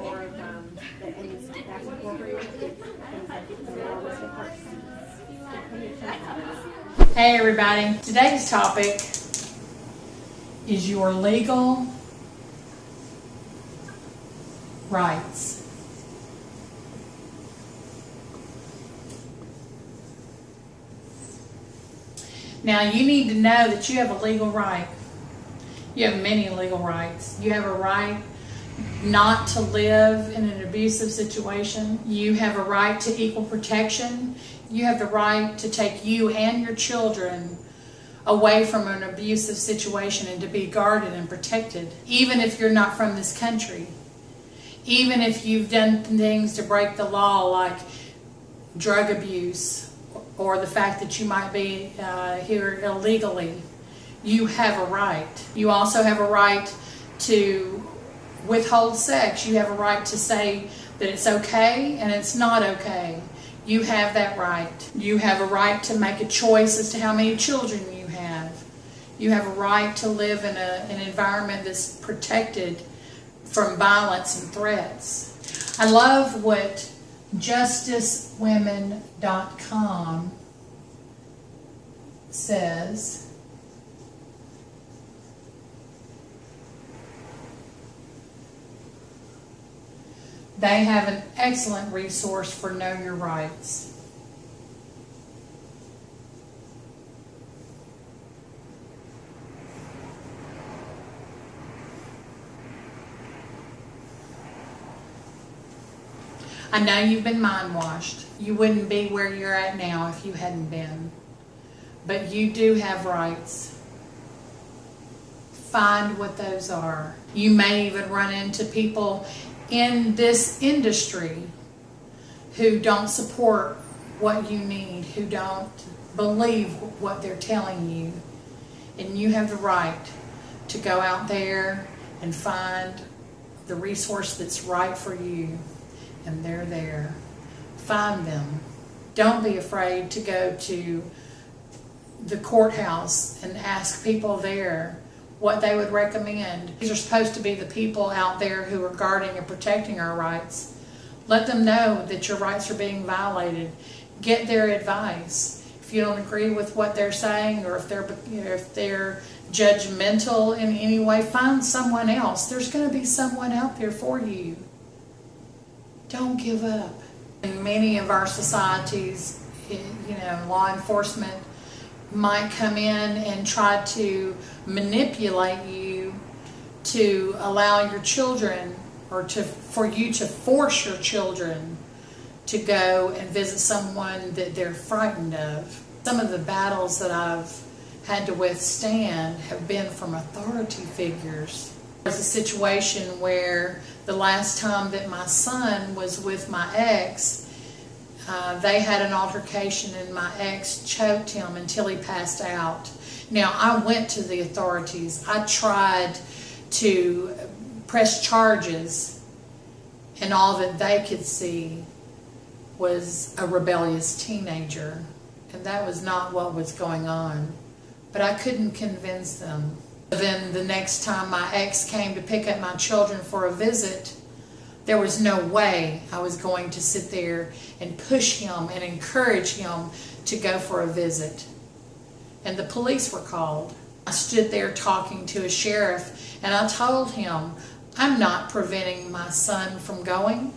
more of the ends that's incorporated things like the enormous part seats. Hey everybody, today's topic is your legal rights. Now you need to know that you have a legal right. You have many legal rights. You have a right not to live in an abusive situation. You have a right to equal protection. You have the right to take you and your children away from an abusive situation and to be guarded and protected, even if you're not from this country. Even if you've done things to break the law, like drug abuse or the fact that you might be here illegally, you have a right. You also have a right to withhold sex. You have a right to say that it's okay and it's not okay. You have that right. You have a right to make a choice as to how many children you have. You have a right to live in an environment that's protected from violence and threats. I love what justicewomen.com says. They have an excellent resource for Know Your Rights. I know you've been mind washed. You wouldn't be where you're at now if you hadn't been. But you do have rights. Find what those are. You may even run into people in this industry who don't support what you need, who don't believe what they're telling you. And you have the right to go out there and find the resource that's right for you. And they're there. Find them. Don't be afraid to go to the courthouse and ask people there what they would recommend. These are supposed to be the people out there who are guarding and protecting our rights. Let them know that your rights are being violated. Get their advice. If you don't agree with what they're saying, or if they're judgmental in any way, find someone else. There's going to be someone out there for you. Don't give up. In many of our societies, law enforcement might come in and try to manipulate you to allow your children, or for you to force your children to go and visit someone that they're frightened of. Some of the battles that I've had to withstand have been from authority figures. There's a situation where the last time that my son was with my ex, they had an altercation and my ex choked him until he passed out. Now, I went to the authorities. I tried to press charges, and all that they could see was a rebellious teenager. And that was not what was going on. But I couldn't convince them. Then the next time my ex came to pick up my children for a visit, there was no way I was going to sit there and push him and encourage him to go for a visit. And the police were called. I stood there talking to a sheriff, and I told him, I'm not preventing my son from going.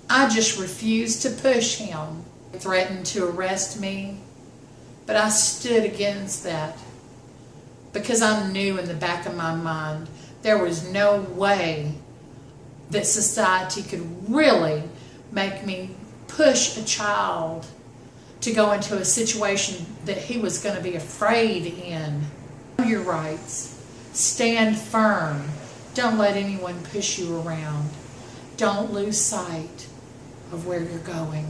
I just refused to push him. He threatened to arrest me, but I stood against that because I knew in the back of my mind there was no way that society could really make me push a child to go into a situation that he was going to be afraid in. Know your rights. Stand firm. Don't let anyone push you around. Don't lose sight of where you're going.